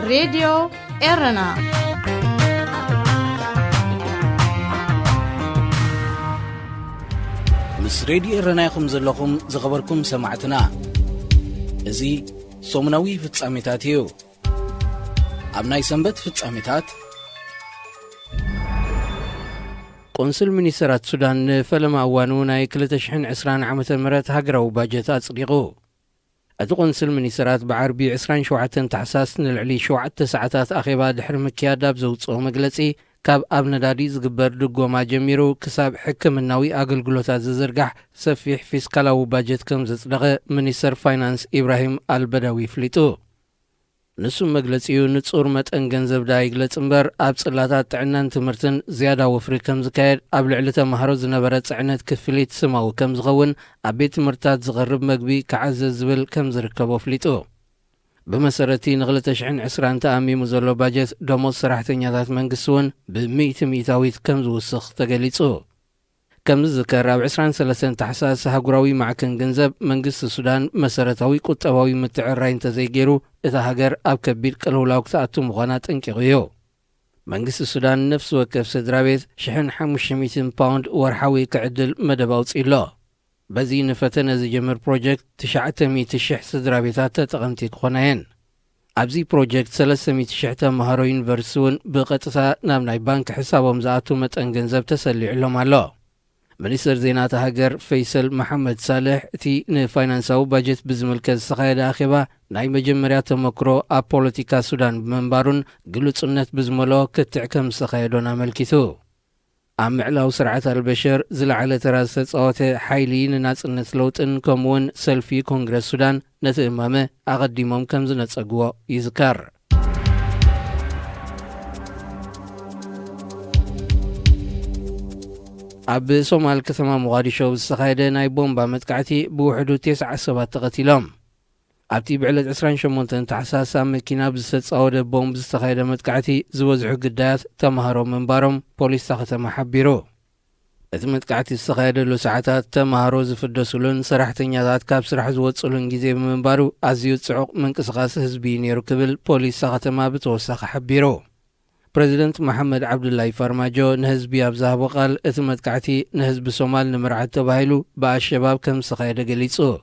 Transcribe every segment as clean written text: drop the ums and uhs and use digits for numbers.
راديو إرنا مس راديو إرنا يخم زلكم زخبركم سمعتنا ازي سومناوي ፍጻሜታትዩ ኣብ ናይ ሰንበት ፍጻሜታት ቆንስል ሚኒስትራት ሱዳን ፈለማ እዋኑ ናይ 2020 ዓመተ ምህረት ሃገራዊ ባጀት ኣጽዲቑ እቲ ቆንስል ሚኒስትራት ብዓርቢ 27 ታሕሳስ ንልዕሊ 7 ሰዓታት ኣኼባ ድሕሪ ምክያድ ኣብ ዘውፅኦ መግለጺ ካብ ኣብ ነዳዲ ዝግበር ድጎማ ጀሚሩ ክሳብ ሕክምናዊ ኣገልግሎታት ዝዝርጋሕ ሰፊሕ ፊስካላዊ ባጀት ከም ዘጽደቐ ሚኒስተር ፋይናንስ ኢብራሂም አልበዳዊ ፍሊጡ ንሱ መግለጺኡ ንጹር መጠን ገንዘብ ዳ ይግለጽ እምበር ኣብ ጽላታት ጥዕናን ትምህርትን ዝያዳ ወፍሪ ከም ዝካየድ ኣብ ልዕሊ ተምሃሮ ዝነበረ ጽዕነት ክፍሊት ስማዊ ከም ዝኸውን ኣብ ቤት ትምህርታት ዝቐርብ መግቢ ክዓዘዝ ዝብል ከም ዝርከቦ ፍሊጡ بمسارتي نغلة 2020 تأميم زلو باجت دموز سراحتنيات منقص ون ب100 كم زوسخ تقليصو كم ذكر 23 تحساس هاقراوي معكن جنزب منقص السودان مسارتاوي قطباوي متعرين تزيجيرو إذا هاجر أب كبير كالولا وقتاتو مغانات انكيغيو منقص السودان نفس وكف سدرابيت شحن 500 باوند ورحاوي كعدل مدباوت إلا بزي نفتنا زي جمر بروجكت 900,000 سدرابيتات تقمتي كونين أبزي بروجكت 300,000 تمهارو ينفرسون بقطتا نامناي بانك حسابهم زاتو متن جنزب تسلي علم الله منيستر زينات هاجر فيصل محمد صالح تي نفاينانساو باجت بزملكز سخايد آخبا ناي مجمريات مكرو أبوليتيكا سودان بمنبارون قلوصنت بزملو كتعكم سخايدون ملكيتو عم علاو سرعة البشر زلعلة راسة صوته حيلين ناس لوتن كمون سلفي كونغرس سودان نتأمامه أقدمهم كم زنت أقوى يذكر عب سومال كثما مغادشو بالسخايدة ناي بومبا متقعتي بوحدو 9 سبات تغتيلهم عبتي بعلت 28 تحساسا مكينا بزست صعودة بومب استخايدة متقعتي زوزعو قدات تمهارو منبارم بوليس تاختم حبيرو اذ متقعتي استخايدة لو ساعتات تمهارو زفدسولون سراحتنيات كاب سرح زوصلون جيزي بمنبارو عزيو تسعوق من قصغاس هزبين يركبل بوليس تاختم بتوسخ حبيرو بريزيدنت محمد عبد الله فرماجو نهزبي ابزاه وقال اذ متقعتي نهزب سومال نمرعت تبايلو با الشباب كم سخايدة قليصو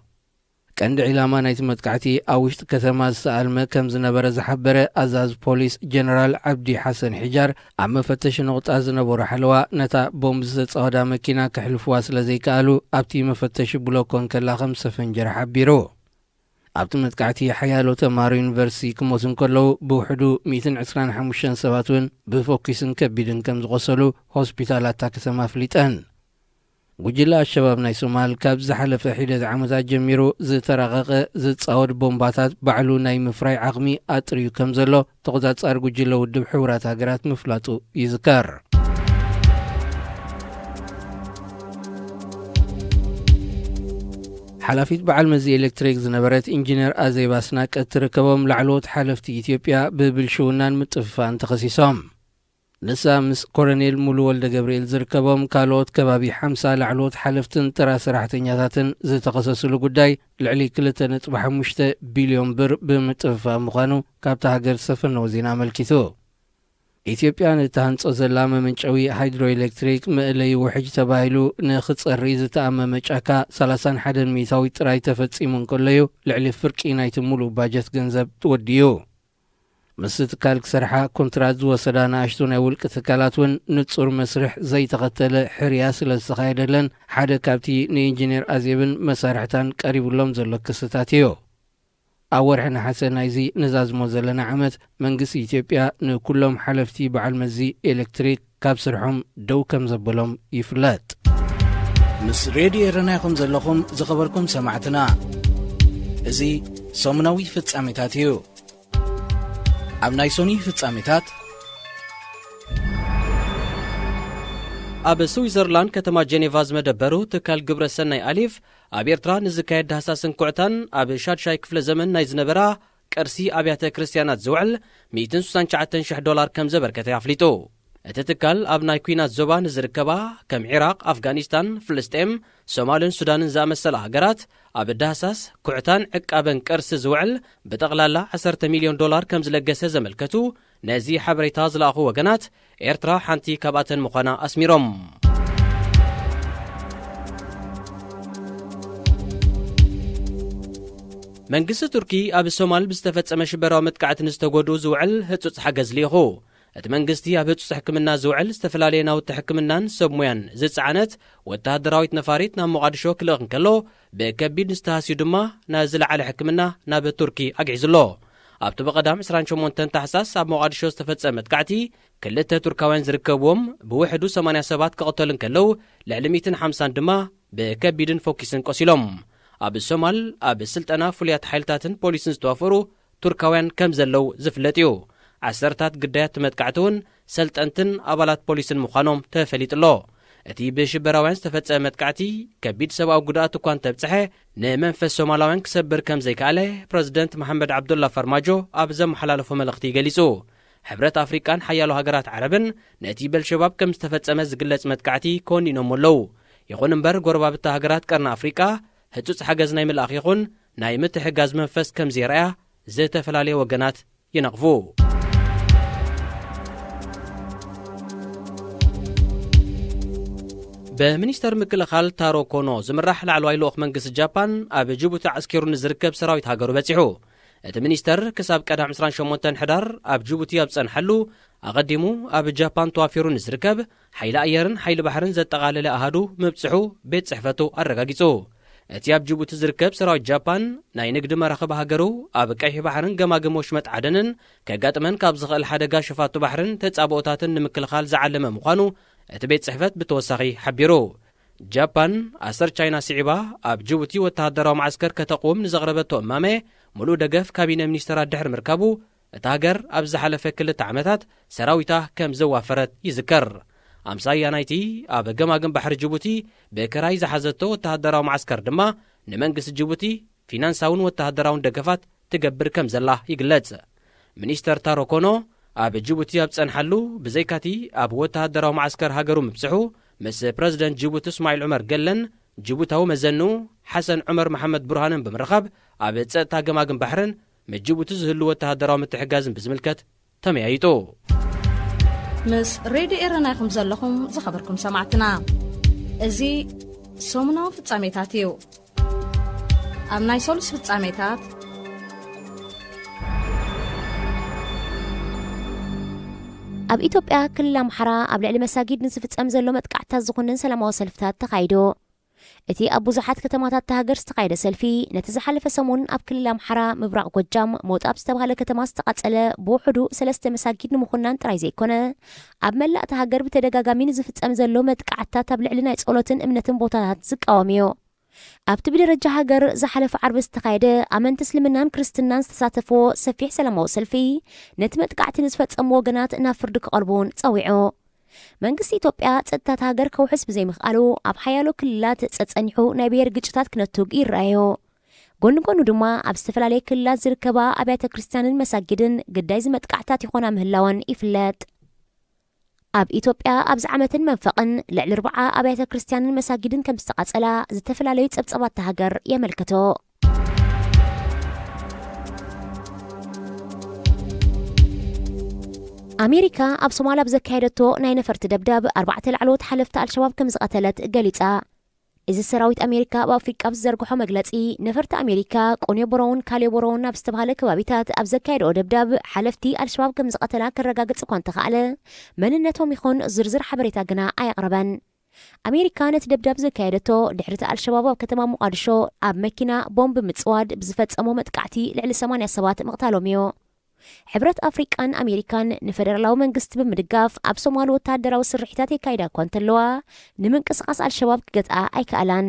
كان علامة نايت متقعتي أوشت كثما سألمة كم زنبرة زحبرة أزاز بوليس جنرال عبدي حسن حجار عم فتش نقطة زنبورة حلوة نتا بومبزت صهدا مكينة كحلف واصلة زي كالو أبتي مفتش بلوكون كلا 5 فنجر حبيرو أبتي متقعتي حيالو تمارو يونيفرسي كموسن كلو بوحدو 225 سباتون بفوكسن كبيدن كم زغسلو هوسبيتالات تاكسما فليتان وجلا الشباب ناي سومال كاب زحلف حيدة عمزات جميرو زترغق زتصاود بومباتات بعلو ناي مفراي عقمي أطريو كمزلو تغزات صار وجلا ودب حورات هاقرات مفلاتو يذكر حلافيت بعل مزي إلكتريك زنبرت إنجينير آزي باسناك اتركبهم لعلوت حلفتي إثيوبيا ببلشونان متففان تخصيصهم نسا مس كورنيل مولو ولد جبريل زركبهم كالوت كبابي 5 لعلوت حلفتن ترى سراحتنياتن زي تخصصلو قداي لعلي كلتن تبح 5 بليون بر بمتفا مغانو كابتا هاجر سفن وزينا ملكيتو إثيوبيا نتهانص زلامة منشوي هيدرو إلكتريك مقلي وحج تبايلو نخص الريز تأمم مجاكا 31 ميتاوي تراي تفتسي من كليو لعلي فرقي نايت مولو باجت جنزب توديو مست كالك سرحة كونترات وسدانا أشتون أول كتكالاتون نتصور مسرح زي تغتل حرياس للسخايدلن حدا كابتي نينجينير أزيبن مسارحتان قريب اللهم زلك كستاتيو أور حنا حسن نايزي نزاز موزلنا عمت منقس إثيوبيا نكلهم حلفتي بعل مزي إلكتريك كاب سرحهم دو كم زبلهم يفلات مس راديو رناكم زلكم زخبركم سمعتنا ازي سومناوي فتساميتاتيو أب نايسوني ፍጻሜታት ኣብ ስዊዘርላንድ ከተማ ጄኔቫ ዝመደበሩ ትካል ግብረ ሰናይ ኣሊፍ ኣብ ኤርትራ ንዝካየድ ዳህሳስን ኩዕታን ኣብ ሻድሻይ ክፍለ ዘመን ናይ ዝነበራ ቅርሲ ኣብያተ ክርስቲያናት ዝውዕል $169,000 ከም ዘበርከተ ኣፍሊጡ እቲ ትካል ኣብ ናይ ኩናት ዞባ ንዝርከባ ከም ኢራቅ፣ ኣፍጋኒስታን፣ ፍልስጤም፣ ሶማልን ሱዳንን ዝኣመሰላ ሃገራት ኣብ ዳህሳስ ኩዕታን ዕቃበን ቅርሲ ዝውዕል ብጠቕላላ 10 ሚልዮን ዶላር ከም ዝለገሰ ዘመልከቱ ነዚ ሓበሬታ ዝለኣኹ ወገናት ኤርትራ ሓንቲ ካብኣተን ምዃና ኣስሚሮም። መንግስቲ ቱርኪ ኣብ ሶማል ብዝተፈጸመ ሽበራዊ መጥቃዕቲ ንዝተጎድኡ ዝውዕል ህጹጽ ሓገዝ ልኢኹ። እቲ መንግስቲ ኣብ ህጹጽ ሕክምና ዝውዕል ዝተፈላለየ ናውቲ ሕክምናን ሰብ ሞያን ዝጸዓነት ወተሃደራዊት ነፋሪት ናብ ሞቃዲሾ ክልእኽ እንከሎ ብከቢድ ንዝተሃስዩ ድማ ናብ ዝለዓለ ሕክምና ናብ ቱርኪ ኣግዒዙሎ። ኣብቲ በቐዳም 28 ታሕሳስ ኣብ ሞቃዲሾ ዝተፈጸመ መጥቃዕቲ ክልተ ቱርካውያን ዝርከብዎም ብውሕዱ 80 ሰባት ክቕተሉ እንከለው ልዕሊ 150 ድማ ብከቢድን ፎኪስን ቆሲሎም። ኣብ ሶማል ኣብ ስልጠና ፍሉያት ሓይልታትን ፖሊስን ዝተዋፈሩ ቱርካውያን ከም ዘለው ዝፍለጥ እዩ። ዓሰርታት ግዳያት መጥቃዕቲ እውን ሰልጠንትን ኣባላት ፖሊስን ምዃኖም ተፈሊጥሎ። እቲ ብሽበራውያን ዝተፈጸመ መጥቃዕቲ ከቢድ ሰብኣዊ ጉድኣት እኳ እንተብጽሐ ንመንፈስ ሶማላውያን ክሰብር ከም ዘይከኣለ ፕረዚደንት መሐመድ ዓብዱላ ፈርማጆ ኣብ ዘመሓላለፎ መልእኽቲ ገሊጹ። ሕብረት ኣፍሪቃን ሓያሎ ሃገራት ዓረብን ነቲ በልሸባብ ከም ዝተፈጸመ ዝግለጽ መጥቃዕቲ ኮኒኖም ኣለዉ። ይኹን እምበር ጎረባብቲ ሃገራት ቀርኒ ኣፍሪቃ ህጹጽ ሓገዝ ናይ ምልኣኽ ይኹን ናይ ምትሕጋዝ መንፈስ ከም ዘይረኣያ ዝተፈላለየ ወገናት ይነቕፉ። በሚኒስተር ምክልኻል ታሮ ኮኖ ዝምራሕ ላዕለዋይ ልኡኽ መንግስቲ ጃፓን ኣብ ጅቡቲ ዓስኪሩ ንዝርከብ ሰራዊት ሃገሩ በፂሑ። እቲ ሚኒስተር ክሳብ ቀዳም 28 ሕዳር ኣብ ጅቡቲ ኣብ ጸንሐሉ ኣቐዲሙ ኣብ ጃፓን ተዋፊሩ ንዝርከብ ሓይሊ ኣየርን ሓይሊ ባሕርን ዘጠቓለለ ኣሃዱ ምብጽሑ ቤት ጽሕፈቱ ኣረጋጊጹ። እቲ ኣብ ጅቡቲ ዝርከብ ሰራዊት ጃፓን ናይ ንግዲ መራኸቢ ሃገሩ ኣብ ቀይሕ ባሕርን ገማግም ወሽመጥ ዓደንን ከጋጥመን ካብ ዝኽእል ሓደጋ ሸፋቱ ባሕርን ተጻብኦታትን ንምክልኻል ዝዓለመ ምዃኑ እቲ ቤት ጽሕፈት ብተወሳኺ ሓቢሩ። ጃፓን ኣሰር ቻይና ስዒባ ኣብ ጅቡቲ ወተሃደራዊ ማዓስከር ከተቕውም ንዘቕረበቶ እማመ ሙሉእ ደገፍ ካቢነ ሚኒስተራት ድሕሪ ምርካቡ እቲ ሃገር ኣብ ዝሓለፈ 2 ዓመታት ሰራዊታ ከም ዘዋፈረት ይዝከር። ኣምሳያ ናይቲ ኣብ ገማግም ባሕሪ ጅቡቲ ብክራይ ዝሓዘቶ ወተሃደራዊ ማዓስከር ድማ ንመንግስቲ ጅቡቲ ፊናንሳውን ወተሃደራውን ደገፋት ትገብር ከም ዘላ ይግለጽ። ሚኒስተር ታሮ ኮኖ ኣብ ጅቡቲ ኣብ ጸንሐሉ ብዘይካቲ ኣብ ወተሃደራዊ ማዓስከር ሃገሩ ምብጽሑ ምስ ፕረዚደንት ጅቡቲ እስማዒል ዑመር ገለን ጅቡታዊ መዘኑ ሓሰን ዑመር መሐመድ ቡርሃንን ብምርኻብ ኣብ ጸጥታ ገማግም ባሕርን ምስ ጅቡቲ ዝህሉ ወተሃደራዊ ምትሕጋዝን ብዝምልከት ተመያይጡ። ምስ ሬድዮ ኤረና ኢኹም ዘለኹም ዝኸበርኩም ሰማዕትና እዚ ሰሙናዊ ፍጻሜታት እዩ። ኣብ ናይ ሰሉስ ፍጻሜታት ኣብ ኢትዮጵያ ክልል ኣምሓራ ኣብ ልዕሊ መሳጊድ ንዝፍጸም ዘሎ መጥቃዕታት ዝኾነን ሰላማዊ ሰልፍታት ተኻይዶ። እቲ ኣብ ብዙሓት ከተማታት ሃገር ዝተኻየደ ሰልፊ ነቲ ዝሓለፈ ሰሙን ኣብ ክልል ኣምሓራ ምብራቕ ጎጃም ሞጣብ ዝተባሃለ ከተማ ዝተቓጸለ ብውሕዱ 3 መሳጊድ ንምኹናን ጥራይ ዘይኮነ ኣብ መላእቲ ሃገር ብተደጋጋሚ ንዝፍጸም ዘሎ መጥቃዕታት ኣብ ልዕሊ ናይ ጸሎትን እምነትን ቦታታት ዝቃወም እዩ። ኣብቲ ብደረጃ ሃገር ዝሓለፈ ዓርቢ ዝተኻየደ ኣመንቲ እስልምናን ክርስትናን ዝተሳተፎ ሰፊሕ ሰላማዊ ሰልፊ ነቲ መጥቃዕቲ ንዝፈጸሙ ወገናት ናብ ፍርዲ ክቐርቡን ጸዊዑ። መንግስቲ ኢትዮጵያ ጸጥታት ሃገር ከውሕስ ብዘይምኽኣሉ ኣብ ሓያሎ ክልላት ጸጸኒሑ ናይ ብሔር ግጭታት ክነትግ ይረኣዩ። ጎኒ ጎኑ ድማ ኣብ ዝተፈላለየ ክልላት ዝርከባ ኣብያተ ክርስቲያንን መሳጊድን ግዳይ ዝመጥቃዕታት ይኾና ምህላወን ይፍለጥ። ኣብ ኢትዮጵያ ኣብዚ ዓመትን መንፈቕን ልዕሊ 40 ኣብያተ ክርስቲያንን መሳጊድን ከም ዝተቓጸላ ዝተፈላለዩ ጸብጸባት ሃገር የመልክቶ። ኣሜሪካ ኣብ ሶማልያ ብዘካየደቶ ናይ ነፈርቲ ደብዳብ 4 ላዕለዎት ሓለፍቲ ኣልሸባብ ከም ዝቐተለት ገሊጻ። እዚ ሰራዊት ኣሜሪካ ኣብ ኣፍሪቃ ብዝዘርግሖ መግለጺ ነፈርቲ ኣሜሪካ ቆኔቦሮውን ካሌቦሮውን ኣብ ዝተባሃለ ከባቢታት ኣብ ዘካየደኦ ደብዳብ ሓለፍቲ ኣልሸባብ ከም ዝቐተላ ከረጋግጽ እኳ እንተኸኣለ መንነቶም ይኹን ዝርዝር ሓበሬታ ግና ኣየቕረበን። ኣሜሪካ ነቲ ደብዳብ ዘካየደቶ ድሕሪቲ ኣልሸባብ ኣብ ከተማ ሞቃዲሾ ኣብ መኪና ቦምብ ምጽዋድ ብዝፈጸሞ መጥቃዕቲ ልዕሊ 80 ሰባት ምቕታሎም እዩ። ሕብረት ኣፍሪቃን ኣሜሪካን ንፌደራላዊ መንግስቲ ብምድጋፍ ኣብ ሶማሊ ወተሃደራዊ ስርሒታት የካይዳ እኳ እንተለዋ ንምንቅስቓስ ኣልሸባብ ክገጥኣ ኣይከኣላን።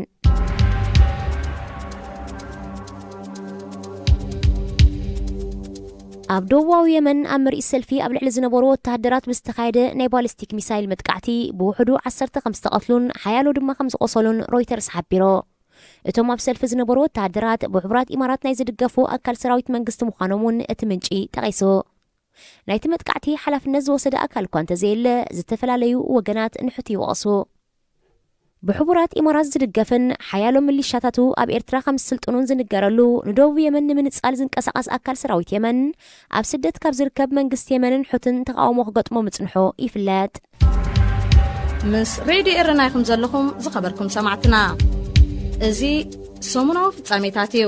ኣብ ደቡባዊ የመን ኣብ ምርኢት ሰልፊ ኣብ ልዕሊ ዝነበሩ ወተሃደራት ብዝተኻየደ ናይ ባሊስቲክ ሚሳይል መጥቃዕቲ ብውሕዱ 10 ከም ዝተቐትሉን ሓያሎ ድማ ከም ዝቆሰሉን ሮይተርስ ሓቢሮ። እቶም ኣብ ሰልፊ ዝነበሩ ወተሃደራት ብሕቡራት ኢማራት ናይ ዝድገፉ ኣካል ሰራዊት መንግስቲ ምዃኖም እውን እቲ ምንጪ ጠቒሱ። ናይቲ መጥቃዕቲ ሓላፍነት ዝወሰደ ኣካል እኳ እንተዘየለ ዝተፈላለዩ ወገናት ንሕቱ ይወቕሱ ብሕቡራት ኢማራት ዝድገፍን ሓያሎ ሚሊሻታቱ ኣብ ኤርትራ ከም ዝስልጥኑን ዝንገረሉ ንደቡብ የመን ንምንጻል ዝንቀሳቐስ ኣካል ሰራዊት የመን ኣብ ስደት ካብ ዝርከብ መንግስቲ የመንን ሕቱን ተቃውሞ ክገጥሞ ምጽንሖ ይፍለጥ ምስ ሬድዮ ኤረና ይኹም ዘለኹም ዝኸበርኩም ሰማዕትና እዚ ሰሙናዊ ፍጻሜታት እዩ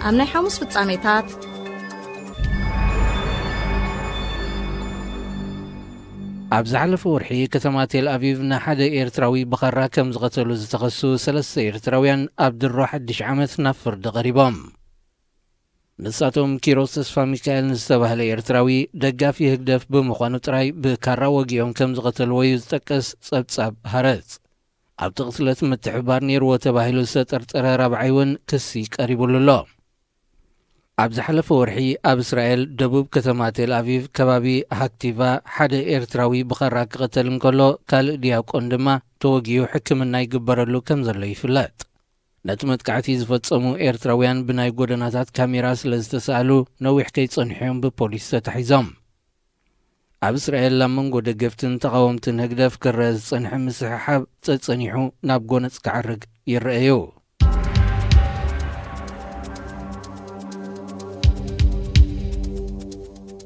ኣብ ናይ ሐሙስ ፍጻሜታት ኣብ ዝሓለፈ ወርሒ ከተማ ቴል ኣቪቭ ንሓደ ኤርትራዊ ብኸራ ከም ዝቐተሉ ዝተኸሱ 3 ኤርትራውያን ኣብ ድሮ ሓድሽ ዓመት ናብ ፍርዲ ቀሪቦም ንሳቶም ኪሮስ ተስፋ ሚካኤል ንዝተባህለ ኤርትራዊ ደጋፊ ህግደፍ ብምዃኑ ጥራይ ብካራ ወጊኦም ከም ዝቐተልዎ እዩ ዝጠቀስ ጸብጻብ ሃረጽ ኣብ ትቕትለት ምትሕባር ነይርዎ ተባሂሉ ዝተጠርጠረ ራብዓይ እውን ክሲ ቀሪቡሉ ኣሎ ኣብ ዝሓለፈ ወርሒ ኣብ እስራኤል ደቡብ ከተማ ቴል ኣቪቭ ከባቢ ሃክቲቫ ሓደ ኤርትራዊ ብኸራ ክቐተል እንከሎ ካልእ ዲያቆን ድማ ተወጊዩ ሕክምና ይግበረሉ ከም ዘሎ ይፍለጥ ነቲ መጥቃዕቲ ዝፈጸሙ ኤርትራውያን ብናይ ጎደናታት ካሜራ ስለ ዝተሰኣሉ ነዊሕ ከይጸንሖም ብፖሊስ ተታሒዞም ኣብ እስራኤል ኣብ መንጎ ደገፍትን ተቃወምትን ህግደፍ ክረአ ዝጸንሐ ምስሕሓብ ጸጸኒሑ ናብ ጎነጽ ክዓርግ ይረአዩ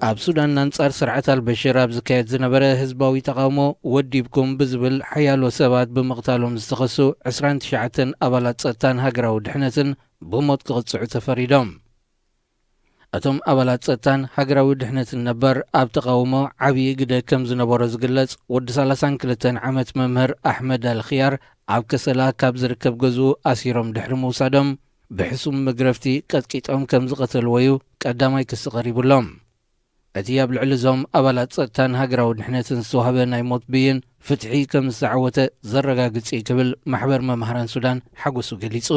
ኣብ ሱዳን አንጻር ስርዓት አልበሽር ኣብ ዝካየድ ዝነበረ ህዝባዊ ተቃውሞ ወዲብኩም ብዝብል ሓያሎ ሰባት ብምቕታሎም ዝተኸሱ 29 ኣባላት ጸጥታን ሃገራዊ ድሕነትን ብሞት ክቕጽዑ ተፈሪዶም እቶም ኣባላት ጸጥታን ሃገራዊ ድሕነትን ነበር ኣብ ተቃውሞ ዓብዪ ግደ ከም ዝነበሮ ዝግለጽ ወዲ 32 ዓመት መምህር ኣሕመድ አልኽያር ኣብ ከሰላ ካብ ዝርከብ ገዝኡ ኣሲሮም ድሕሪ ምውሳዶም ብሕሱም መግረፍቲ ቀጥቂጦም ከም ዝቐተልዎ እዩ ቀዳማይ ክሲ ቀሪቡሎም እቲ ኣብ ልዕሊ እዞም ኣባላት ጸጥታን ሃገራዊ ድሕነትን ዝተዋህበ ናይ ሞት ብይን ፍትሒ ከም ዝተዓወተ ዘረጋግጽ ክብል ማሕበር መምህራን ሱዳን ሓጎሱ ገሊጹ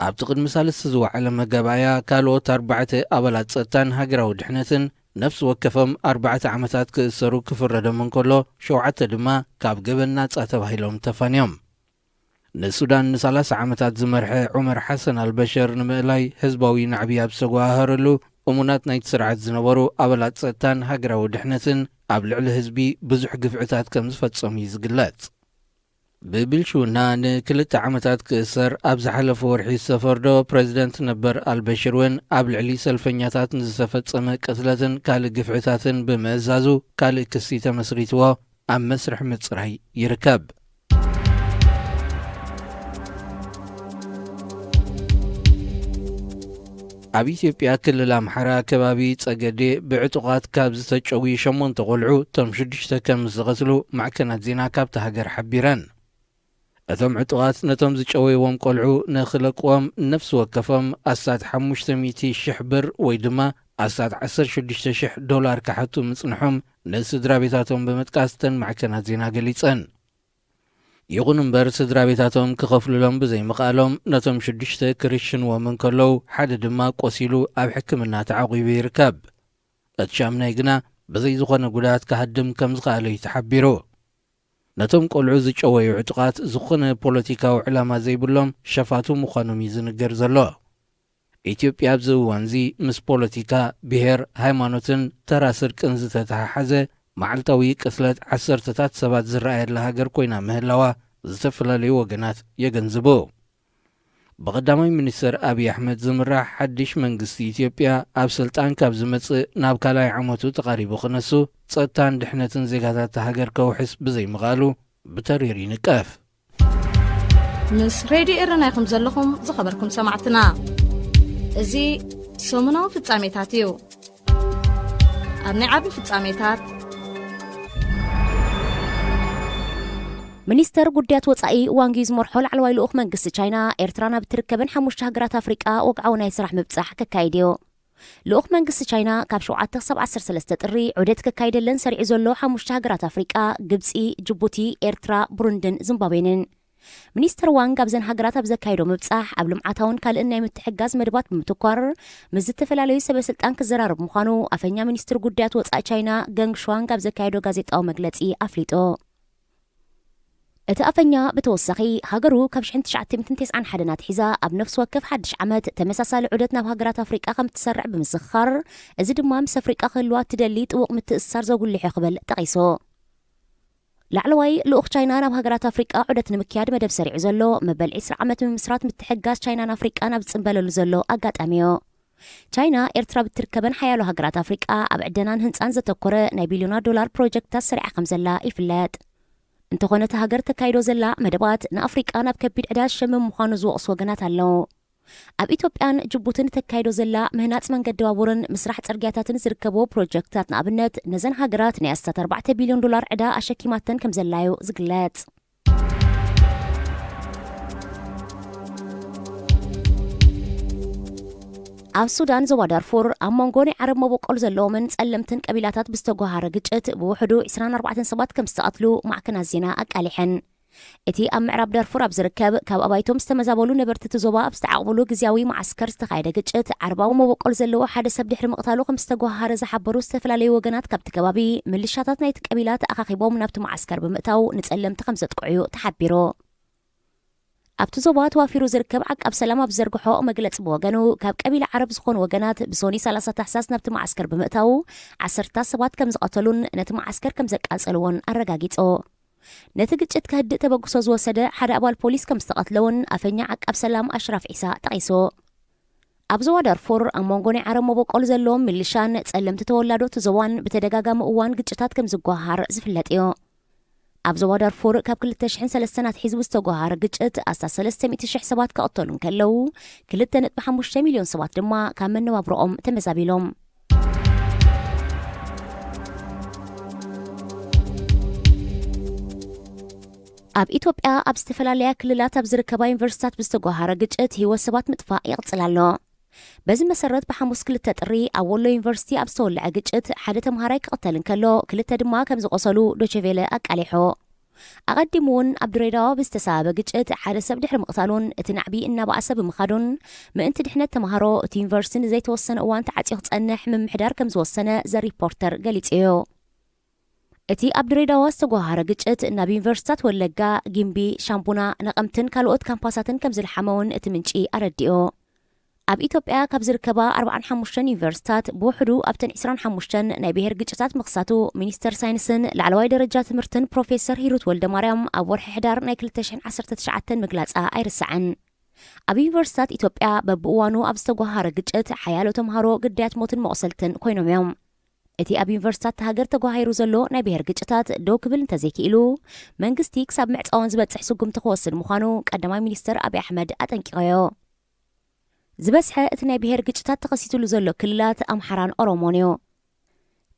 ኣብቲ ቅድሚ ሳልስተ ዝወዓለ መጋባእያ ካልኦት 4 ኣባላት ጸጥታን ሃገራዊ ድሕነትን ነፍሲ ወከፎም 4 ዓመታት ክእሰሩ ክፍረዶም እንከሎ 7 ድማ ካብ ገበን ናጻ ተባሂሎም ተፋንዮም ንሱዳን ን30 ዓመታት ዝመርሐ ዑመር ሓሰን አልበሽር ንምእላይ ህዝባዊ ናዕቢ ኣብ ዝተጓሃረሉ እሙናት ናይቲ ስርዓት ዝነበሩ ኣባላት ጸጥታን ሃገራዊ ድሕነትን ኣብ ልዕሊ ህዝቢ ብዙሕ ግፍዕታት ከም ዝፈጸሙ እዩ ዝግለጽ ብብልሹና ን2 ዓመታት ክእሰር ኣብ ዝሓለፈ ወርሒ ዝተፈርዶ ፕሬዚደንት ነበር አልበሽር እውን ኣብ ልዕሊ ሰልፈኛታት ንዝተፈጸመ ቅትለትን ካልእ ግፍዕታትን ብምእዛዙ ካልእ ክሲ ተመስሪትዎ ኣብ መስርሕ ምጽራይ ይርከብ ኣብ ኢትዮጵያ ክልል ኣምሓራ ከባቢ ጸገዴ ብዕጡቓት ካብ ዝተጨዊ 8 ቆልዑ እቶም 6 ከም ዝቐትሉ ማዕከናት ዜና ካብቲ ሃገር ሓቢረን እቶም ዕጡቓት ነቶም ዝጨወይዎም ቆልዑ ንኽለቅዎም ነፍሲ ወከፎም ኣሳት 500,000 ብር ወይ ድማ ኣሳት $16,000 ክሓቱ ምጽንሖም ንስድራ ቤታቶም ብምጥቃስ ተን ማዕከናት ዜና ገሊጸን ይኹን እምበር ስድራ ቤታቶም ክኸፍሉሎም ብዘይምኽኣሎም ነቶም 6 ክርሽንዎም እንከለዉ ሓደ ድማ ቆሲሉ ኣብ ሕክምና ተዓቒቡ ይርከብ እቲ ሻምናይ ግና ብዘይ ዝኾነ ጉዳት ክሃድም ከም ዝኽኣለ እዩ ተሓቢሩ ነቶም ቆልዑ ዝጨወዩ ዕጡቓት ዝኾነ ፖለቲካዊ ዕላማ ዘይብሎም ሸፋቱ ምዃኖም እዩ ዝንገር ዘሎ ኢትዮጵያ ኣብዚ እዋን እዚ ምስ ፖለቲካ ብሄር ሃይማኖትን ተራ ስርቅን ዝተተሓሓዘ መዓልታዊ ቅትለት 10ታት ሰባት ዝረኣየላ ሃገር ኮይና ምህላዋ ዝተፈላለዩ ወገናት የገንዝቡ ብቐዳማይ ሚኒስትር አብይ አሕመድ ዝምራሕ ሓድሽ መንግስቲ ኢትዮጵያ ኣብ ስልጣን ካብ ዝመጽእ ናብ ካልኣይ ዓመቱ ተቓሪቡ ክነሱ ጸጥታን ድሕነትን ዜጋታት ሃገር ከውሕስ ብዘይምኽኣሉ ብተሪር ይንቀፍ ምስ ሬድዮ ኤረና ይኹም ዘለኹም ዝኸበርኩም ሰማዕትና እዚ ሰሙናዊ ፍጻሜታት እዩ ኣብ ናይ ዓቢ ፍጻሜታት ሚኒስተር ጉዳያት ወጻኢ ዋንጊ ዝመርሖ ላዕለዋይ ልኡኽ መንግስቲ ቻይና ኤርትራ ናብ እትርከበን 5 ሃገራት ኣፍሪቃ ወግዓዊ ናይ ስራሕ ምብጻሕ ከካይድ እዩ ልኡኽ መንግስቲ ቻይና ካብ 7 ክሳብ 13 ጥሪ ዑደት ከካይደለን ሰሪዑ ዘሎ 5 ሃገራት ኣፍሪቃ ግብፂ ጅቡቲ ኤርትራ ቡሩንድን ዚምባብዌንን ሚኒስተር ዋንግ ኣብዘን ሃገራት ኣብ ዘካይዶ ምብጻሕ ኣብ ልምዓታውን ካልእን ናይ ምትሕጋዝ መድባት ብምትኳር ምስ ዝተፈላለዩ ሰበስልጣን ክዘራርብ ምዃኑ ኣፈኛ ሚኒስትር ጉዳያት ወጻኢ ቻይና ገንግ ሹዋንግ ኣብ ዘካይዶ ጋዜጣዊ መግለጺ ኣፍሊጡ እቲ ኣፈኛ ብተወሳኺ ሃገሩ ካብ 1991 ናትሒዛ ኣብ ነፍሲ ወከፍ ሓድሽ ዓመት ተመሳሳሊ ዑደት ናብ ሃገራት ኣፍሪቃ ከም እትሰርዕ ብምስኻር እዚ ድማ ምስ ኣፍሪቃ ክህልዋ እትደሊ ጥቡቕ ምትእስሳር ዘጉልሖ ክብል ጠቒሱ ላዕለዋይ ልኡኽ ቻይና ናብ ሃገራት ኣፍሪቃ ዑደት ንምክያድ መደብ ሰሪዑ ዘሎ መበል 20 ዓመት ብምስራት ምትሕጋዝ ቻይናን ኣፍሪቃን ኣብ ዝፅንበለሉ ዘሎ ኣጋጣሚ እዩ ቻይና ኤርትራ ብትርከበን ሓያሎ ሃገራት ኣፍሪቃ ኣብ ዕደናን ህንፃን ዘተኮረ ናይ ቢልዮናት ዶላር ፕሮጀክትታት ሰሪዓ ከም ዘላ ይፍለጥ እንተኾነ እቲ ሃገር ተካይዶ ዘላ መደባት ንኣፍሪቃ ናብ ከቢድ ዕዳ ሸመም ምዃኑ ዝወቕሱ ወገናት ኣለዉ ኣብ ኢትዮጵያን ጅቡትን ተካይዶ ዘላ ምህናፅ መንገዲ ባቡርን ምስራሕ ፅርግያታትን ዝርከቦ ፕሮጀክትታት ንኣብነት ነዘን ሃገራት ናይ 4 ቢልዮን ዶላር ዕዳ ኣሸኪማተን ከም ዘላዩ ዝግለጽ ኣብ ሱዳን ዞባ ዳርፉር ኣብ መንጎ ናይ ዓረብ መቦቆል ዘለዎምን ጸለምትን ቀቢላታት ብዝተጓሃረ ግጭት ብውሕዱ 24 ሰባት ከም ዝተቐትሉ ማዕከናት ዜና ኣቃሊሐን እቲ ኣብ ምዕራብ ዳርፉር ኣብ ዝርከብ ካብ ኣባይቶም ዝተመዛበሉ ነበርቲ እቲ ዞባ ኣብ ዝተዓቕብሉ ግዝያዊ ማዓስከር ዝተኻየደ ግጭት ዓረባዊ መቦቆል ዘለዎ ሓደ ሰብ ድሕሪ ምቕታሉ ከም ዝተጓሃረ ዝሓበሩ ዝተፈላለዩ ወገናት ካብቲ ከባቢ ምልሻታት ናይቲ ቀቢላት ኣኻኺቦም ናብቲ ማዓስከር ብምእታው ንጸለምቲ ከም ዘጥቅዑ ተሓቢሩ ኣብቲ ዞባ ተዋፊሩ ዝርከብ ዓቃብ ሰላም ኣብ ዘርግሖ መግለፂ ብወገኑ ካብ ቀቢላ ዓረብ ዝኾኑ ወገናት ብሶኒ 30 ታሕሳስ ናብቲ ማዓስከር ብምእታው 10 ሰባት ከም ዝቐተሉን ነቲ ማዓስከር ከም ዘቃጸልዎን ኣረጋጊጹ ነቲ ግጭት ከህድእ ተበግሶ ዝወሰደ ሓደ ኣባል ፖሊስ ከም ዝተቐትለውን ኣፈኛ ዓቃብ ሰላም ኣሽራፍ ዒሳ ጠቒሱ ኣብ ዞባ ዳርፉር ኣብ መንጎ ናይ ዓረብ መቦቆል ዘለዎም ሚሊሻን ጸለምቲ ተወላዶት ዞባን ብተደጋጋሚ እዋን ግጭታት ከም ዝጓሃር ዝፍለጥ እዩ ኣብ ዞባ ዳርፉር ካብ 2003 ናትሒዙ ዝተጓሃረ ግጭት 300,000 ሰባት ከቐተሉን ከለው 2.5 ሚልዮን ሰባት ድማ ካብ መነባብሮኦም ተመዛቢሎም ኣብ ኢትዮጵያ ኣብ ዝተፈላለያ ክልላት ኣብ ዝርከባ ዩኒቨርሲቲታት ብዝተጓሃረ ግጭት ህይወት ሰባት ምጥፋእ ይቕጽል ኣሎ በዚ መሰረት ብሓሙስ 2 ጥሪ ኣብ ወሎ ዩኒቨርሲቲ ኣብ ዝተወልዐ ግጭት ሓደ ተምሃራይ ክቕተልን ከሎ 2 ድማ ከም ዝቆሰሉ ዶቼቬለ ኣቃሊሑ ኣቐዲሙ እውን ኣብ ድሬዳዋ ብዝተሳበበ ግጭት ሓደ ሰብ ድሕሪ ምቕታሉን እቲ ናዕቢ እናባእሰ ብምኻዱን ምእንቲ ድሕነት ተምሃሮ እቲ ዩኒቨርሲቲ ንዘይተወሰነ እዋን ተዓፂዩ ክጸንሕ ምምሕዳር ከም ዝወሰነ ዘሪፖርተር ገሊጹ እዩ እቲ ኣብ ድሬዳዋ ዝተጓሃረ ግጭት ናብ ዩኒቨርሲቲታት ወለጋ ጊምቢ ሻምቡና ነቐምትን ካልኦት ካምፓሳትን ከም ዝለሓመውን እቲ ምንጪ ኣረዲኡ ኣብ ኢትዮጵያ ካብ ዝርከባ 45 ዩኒቨርሲቲታት ብውሕዱ ኣብተን 25 ናይ ብሄር ግጭታት ምኽሳቱ ሚኒስተር ሳይንስን ላዕለዋይ ደረጃ ትምህርትን ፕሮፌሰር ሂሩት ወልደማርያም ኣብ ወርሒ ሕዳር ናይ 2019 ምግላጻ ኣይርስዕን ኣብ ዩኒቨርሲቲታት ኢትዮጵያ በብእዋኑ ኣብ ዝተጓሃረ ግጭት ሓያሎ ተምሃሮ ግዳያት ሞትን መቑሰልትን ኮይኖም እዮም እቲ ኣብ ዩኒቨርሲቲታት ሃገር ተጓሂሩ ዘሎ ናይ ብሄር ግጭታት ደው ክብል እንተዘይክኢሉ መንግስቲ ክሳብ ምዕፃውን ዝበፅሕ ስጉምቲ ክወስድ ምዃኑ ቀዳማይ ሚኒስተር ኣብይ ኣሕመድ ኣጠንቂቖዮ ዝበዝሐ እቲ ናይ ብሄር ግጭታት ተኸሲትሉ ዘሎ ክልላት ኣምሓራን ኦሮሞን እዩ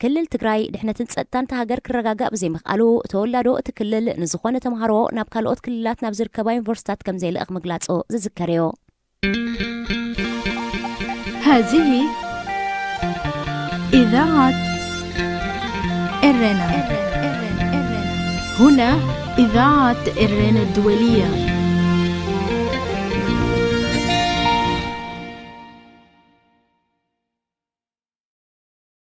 ክልል ትግራይ ድሕነትን ፀጥታን ሃገር ክረጋጋእ ብዘይምኽኣሉ ተወላዶ እቲ ክልል ንዝኾነ ተምሃሮ ናብ ካልኦት ክልላት ናብ ዝርከባ ዩኒቨርሲቲታት ከም ዘይልእኽ ምግላጹ ዝዝከር እዩ هذه إذاعة إرنا هنا إذاعة إرنا الدولية